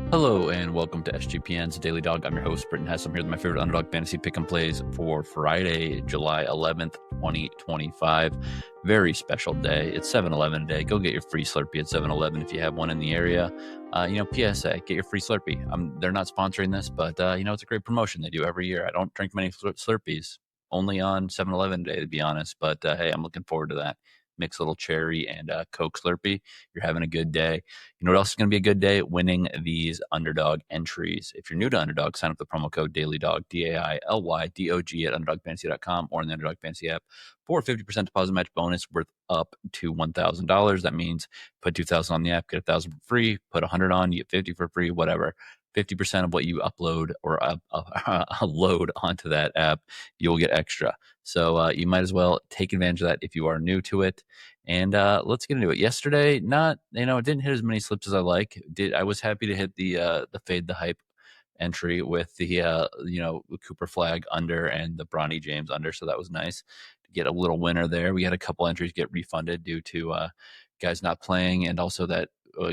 Hello and welcome to SGPN's Daily Dog. I'm your host, Britton Hess. I'm here with my favorite Underdog fantasy pick and plays for Friday, July 11th, 2025. Very special day. It's 7-Eleven today. Go get your free Slurpee at 7-Eleven if you have one in the area. PSA, get your free Slurpee. They're not sponsoring this, but it's a great promotion they do every year. I don't drink many Slurpees, only on 7-Eleven today, to be honest. But hey, I'm looking forward to that. Mix a little cherry and Coke Slurpee. You're having a good day. You know what else is going to be a good day? Winning these Underdog entries. If you're new to Underdog, sign up the promo code DailyDog, DAILYDOG at UnderdogFantasy.com or in the Underdog Fantasy app for a 50% deposit match bonus worth up to $1,000. That means put $2,000 on the app, get $1,000 for free. Put $100 on, you get $50 for free, whatever. 50% of what you upload or load onto that app, you'll get extra. So you might as well take advantage of that if you are new to it. And let's get into it. Yesterday, it didn't hit as many slips as I like. I was happy to hit the fade the hype entry with the Cooper Flag under and the Bronny James under, so that was nice to get a little winner there. We had a couple entries get refunded due to guys not playing, and also that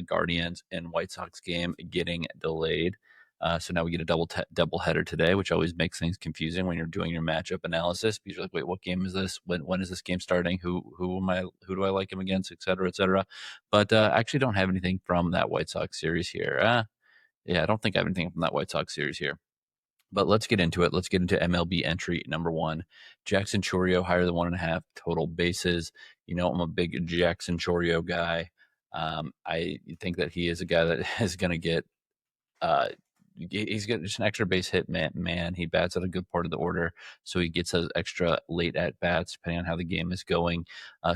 Guardians and White Sox game getting delayed. So now we get a double header today, which always makes things confusing when you're doing your matchup analysis, because you're like, wait, what game is this? When is this game starting? Who do I like him against, et cetera, et cetera. But I actually don't have anything from that White Sox series here. I don't think I have anything from that White Sox series here. But let's get into it. Let's get into MLB entry number 1. Jackson Chourio, higher than 1.5 total bases. I'm a big Jackson Chourio guy. I think that he is a guy that is going to get he's got just an extra base hit man. He bats at a good part of the order, so he gets those extra late at bats depending on how the game is going.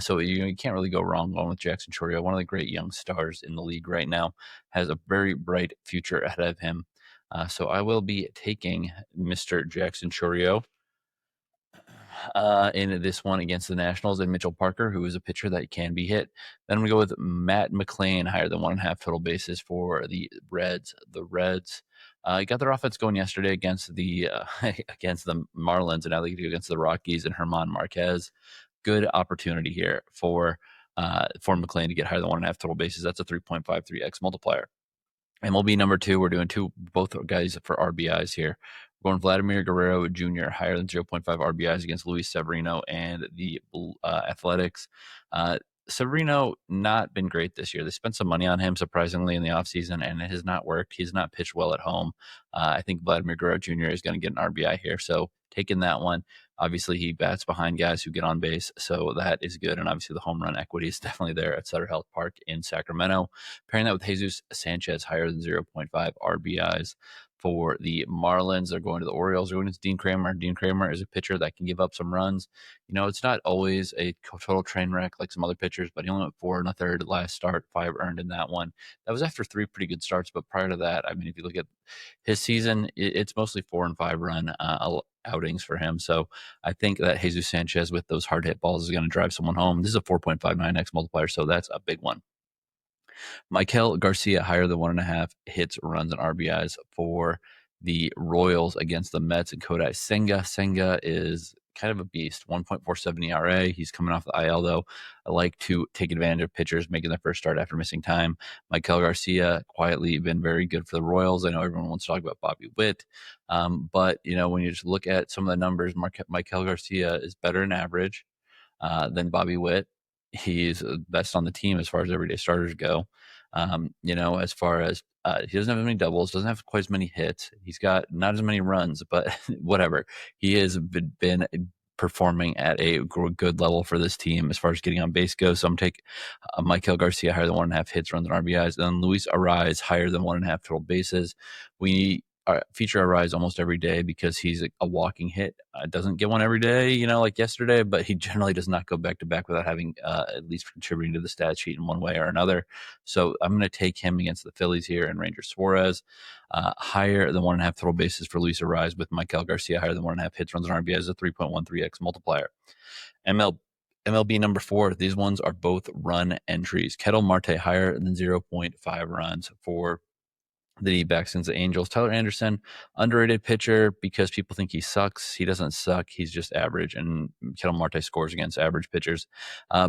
So you can't really go wrong going with Jackson Chourio, one of the great young stars in the league right now, has a very bright future ahead of him. So I will be taking Mr. Jackson Chourio in this one against the Nationals, and Mitchell Parker, who is a pitcher that can be hit. Then we go with Matt McLain, higher than 1.5 total bases for the Reds. The Reds got their offense going yesterday against the against the Marlins, and now they do against the Rockies and German Marquez. Good opportunity here for McLain to get higher than 1.5 total bases. That's a 3.53x multiplier. MLB number 2, we're doing both guys for RBIs here. We're going Vladimir Guerrero Jr., higher than 0.5 RBIs against Luis Severino and the Athletics. Severino not been great this year. They spent some money on him, surprisingly, in the offseason, and it has not worked. He's not pitched well at home. I think Vladimir Guerrero Jr. is going to get an RBI here, so taking that one. Obviously, he bats behind guys who get on base, so that is good. And obviously, the home run equity is definitely there at Sutter Health Park in Sacramento. Pairing that with Jesus Sanchez, higher than 0.5 RBIs for the Marlins. They're going to the Orioles. They're going to Dean Kramer. Dean Kramer is a pitcher that can give up some runs. It's not always a total train wreck like some other pitchers, but he only went 4 1/3 last start, 5 earned in that one. That was after 3 pretty good starts, but prior to that, if you look at his season, it's mostly 4 and 5 run outings for him. So I think that Jesus Sanchez with those hard hit balls is going to drive someone home. This is a 4.59x multiplier, so that's a big one. Maikel Garcia, higher than 1.5 hits, runs, and RBIs for the Royals against the Mets and Kodai Senga. Senga is kind of a beast, 1.47 ERA. He's coming off the IL, though. I like to take advantage of pitchers making their first start after missing time. Maikel Garcia, quietly been very good for the Royals. I know everyone wants to talk about Bobby Witt, but, when you just look at some of the numbers, Maikel Garcia is better in average than Bobby Witt. He's best on the team as far as everyday starters go. As far as he doesn't have as many doubles, doesn't have quite as many hits. He's got not as many runs, but whatever. He has been performing at a good level for this team as far as getting on base goes. So I'm taking Maikel Garcia higher than 1.5 hits, runs, and RBIs. And then Luis Arraez higher than 1.5 total bases. We feature Arraez almost every day because he's a walking hit. Doesn't get one every day, like yesterday, but he generally does not go back to back without having at least contributing to the stat sheet in one way or another. So I'm going to take him against the Phillies here and Ranger Suarez. Higher than 1.5 total bases for Luis Arraez with Maikel Garcia higher than 1.5 hits, runs, and RBIs, a 3.13x multiplier. MLB number 4, these ones are both run entries. Ketel Marte higher than 0.5 runs for the D-backs against the Angels. Tyler Anderson, underrated pitcher because people think he sucks. He doesn't suck. He's just average, and Ketel Marte scores against average pitchers.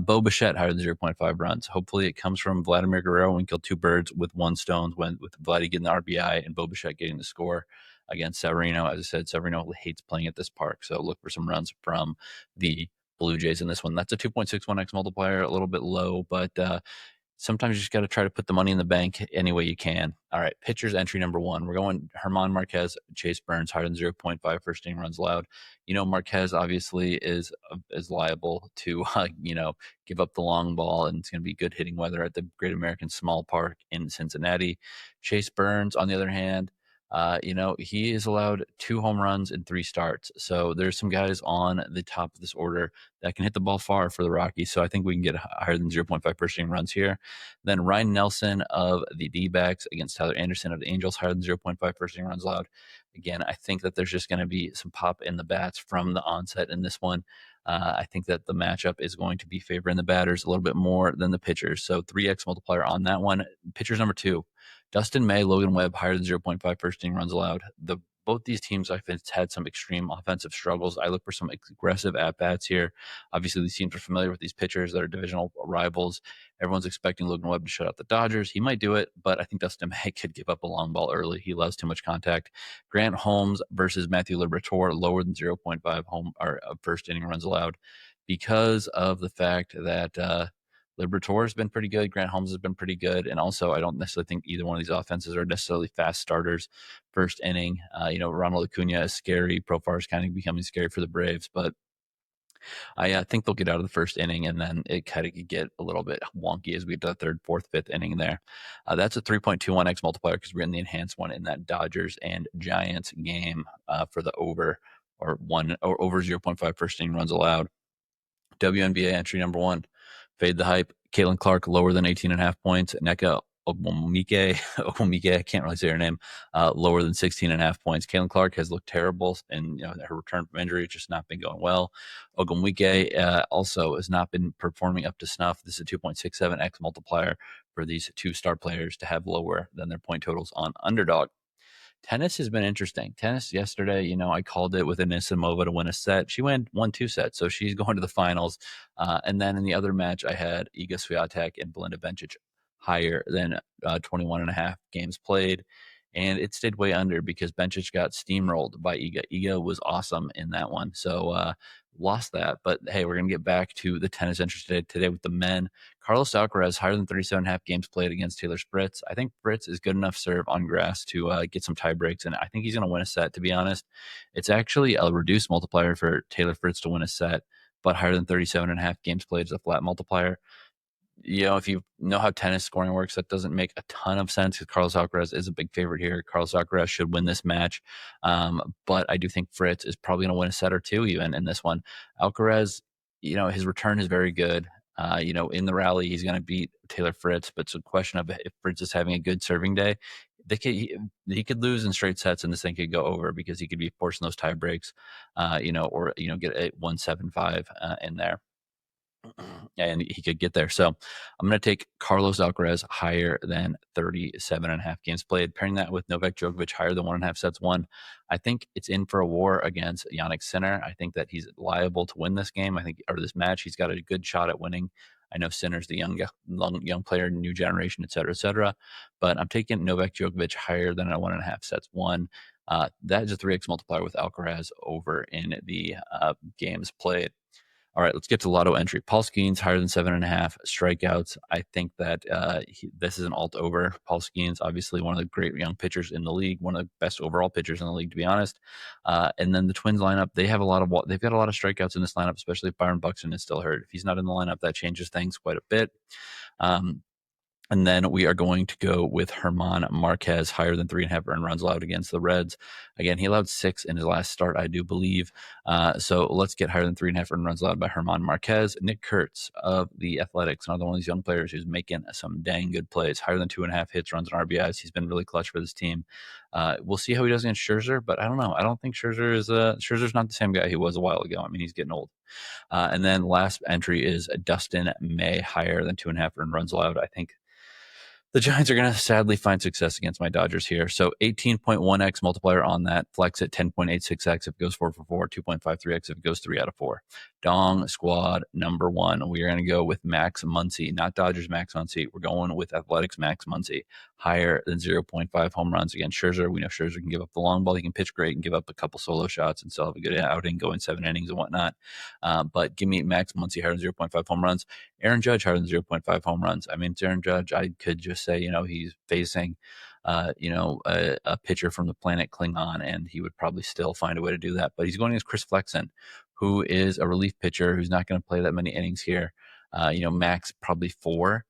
Bo Bichette higher than 0.5 runs. Hopefully it comes from Vladimir Guerrero and kill two birds with one stone, with Vladdy getting the RBI and Bo Bichette getting the score against Severino. As I said, Severino hates playing at this park, so look for some runs from the Blue Jays in this one. That's a 2.61x multiplier, a little bit low, but sometimes you just got to try to put the money in the bank any way you can. All right, pitchers entry number one. We're going German Marquez, Chase Burns, higher than 0.5 first inning runs allowed. Marquez obviously is liable to, give up the long ball, and it's going to be good hitting weather at the Great American Small Park in Cincinnati. Chase Burns, on the other hand, he is allowed 2 home runs in 3 starts. So there's some guys on the top of this order that can hit the ball far for the Rockies. So I think we can get higher than 0.5 first inning runs here. Then Ryne Nelson of the D-backs against Tyler Anderson of the Angels, higher than 0.5 first inning runs allowed. Again, I think that there's just going to be some pop in the bats from the onset in this one. I think that the matchup is going to be favoring the batters a little bit more than the pitchers. So 3x multiplier on that one. Pitchers number 2. Dustin May, Logan Webb, higher than 0.5 first inning runs allowed. Both these teams, I've had some extreme offensive struggles. I look for some aggressive at-bats here. Obviously, these teams are familiar with these pitchers that are divisional rivals. Everyone's expecting Logan Webb to shut out the Dodgers. He might do it, but I think Dustin May could give up a long ball early. He loves too much contact. Grant Holmes versus Matthew Liberatore, lower than 0.5 first inning runs allowed because of the fact that Liberatore has been pretty good. Grant Holmes has been pretty good. And also, I don't necessarily think either one of these offenses are necessarily fast starters first inning. Ronald Acuna is scary. Profar is kind of becoming scary for the Braves, but I think they'll get out of the first inning, and then it kind of could get a little bit wonky as we get to the third, fourth, fifth inning there. That's a 3.21x multiplier because we're in the enhanced one in that Dodgers and Giants game for the over or over 0.5 first inning runs allowed. WNBA entry number 1. Fade the hype. Caitlin Clark, lower than 18.5 points. Nneka Ogwumike, I can't really say her name, lower than 16.5 points. Caitlin Clark has looked terrible, and her return from injury has just not been going well. Ogwumike also has not been performing up to snuff. This is a 2.67x multiplier for these 2 star players to have lower than their point totals on Underdog. Tennis has been interesting. Tennis yesterday, I called it with Anisimova to win a set. She won 2 sets, so she's going to the finals. And then in the other match, I had Iga Swiatek and Belinda Bencic higher than 21.5 games played. And it stayed way under because Bencic got steamrolled by Iga. Iga was awesome in that one. So lost that. But hey, we're going to get back to the tennis interest today with the men. Carlos Alcaraz, higher than 37.5 games played against Taylor Fritz. I think Fritz is good enough serve on grass to get some tie breaks, and I think he's going to win a set, to be honest. It's actually a reduced multiplier for Taylor Fritz to win a set, but higher than 37.5 games played is a flat multiplier. If you know how tennis scoring works, that doesn't make a ton of sense because Carlos Alcaraz is a big favorite here. Carlos Alcaraz should win this match. But I do think Fritz is probably going to win a set or 2 even in this one. Alcaraz, his return is very good. In the rally, he's going to beat Taylor Fritz, but it's a question of if Fritz is having a good serving day. He could lose in straight sets and this thing could go over because he could be forcing those tie breaks, or get a 1-7-5 in there. And he could get there. So I'm going to take Carlos Alcaraz higher than 37.5 games played. Pairing that with Novak Djokovic higher than 1.5 sets won. I think it's in for a war against Jannik Sinner. I think that he's liable to win this game. Or this match, he's got a good shot at winning. I know Sinner's the young player, new generation, et cetera, but I'm taking Novak Djokovic higher than a 1.5 sets won. That is a 3x multiplier with Alcaraz over in the games played. All right, let's get to Lotto entry. Paul Skeens, higher than 7.5 strikeouts. I think that this is an alt over. Paul Skeens, obviously one of the great young pitchers in the league, one of the best overall pitchers in the league, to be honest. And then the Twins lineup, they've got a lot of strikeouts in this lineup, especially if Byron Buxton is still hurt. If he's not in the lineup, that changes things quite a bit. And then we are going to go with German Marquez, higher than 3.5 earned runs allowed against the Reds. Again, he allowed 6 in his last start, I do believe. So let's get higher than 3.5 earned runs allowed by German Marquez. Nick Kurtz of the Athletics, another one of these young players who's making some dang good plays, higher than 2.5 hits, runs, and RBIs. He's been really clutch for this team. We'll see how he does against Scherzer, but I don't know. I don't think Scherzer's not the same guy he was a while ago. He's getting old. And then last entry is Dustin May, higher than 2.5 earned runs allowed. I think The Giants are going to sadly find success against my Dodgers here. So 18.1x multiplier on that. Flex at 10.86x if it goes 4 for 4, 2.53x if it goes 3 out of 4. Dong squad number 1. We are going to go with Max Muncy, not Dodgers Max Muncy. We're going with Athletics Max Muncy. Higher than 0.5 home runs against Scherzer. We know Scherzer can give up the long ball. He can pitch great and give up a couple solo shots and still have a good outing, going 7 innings and whatnot. But give me Max Muncy higher than 0.5 home runs. Aaron Judge higher than 0.5 home runs. I mean, it's Aaron Judge. I could just say, he's facing, a pitcher from the planet Klingon, and he would probably still find a way to do that. But he's going against Chris Flexen, who is a relief pitcher who's not going to play that many innings here. Max probably 4.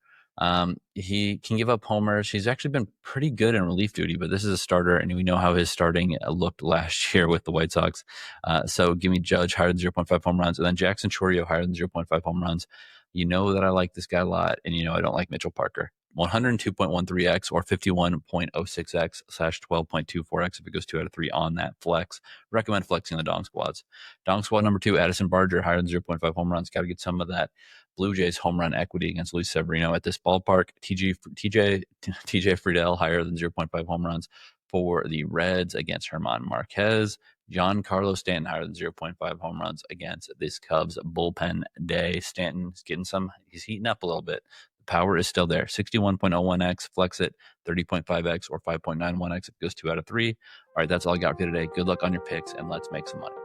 He can give up homers. He's actually been pretty good in relief duty, but this is a starter, and we know how his starting looked last year with the White Sox. So give me Judge higher than 0.5 home runs, and then Jackson Chourio higher than 0.5 home runs. You know that I like this guy a lot, and I don't like Mitchell Parker. 102.13x or 51.06x / 12.24x if it goes 2 out of 3 on that flex. Recommend flexing the Dong squads. Dong squad number 2, Addison Barger higher than 0.5 home runs. Got to get some of that Blue Jays home run equity against Luis Severino at this ballpark. TJ Friedel higher than 0.5 home runs for the Reds against German Marquez. Giancarlo Stanton higher than 0.5 home runs against this Cubs bullpen day. Stanton's getting he's heating up a little bit. The power is still there. 61.01x, flex it, 30.5x or 5.91x if it goes 2 out of 3. All right, that's all I got for you today. Good luck on your picks, and let's make some money.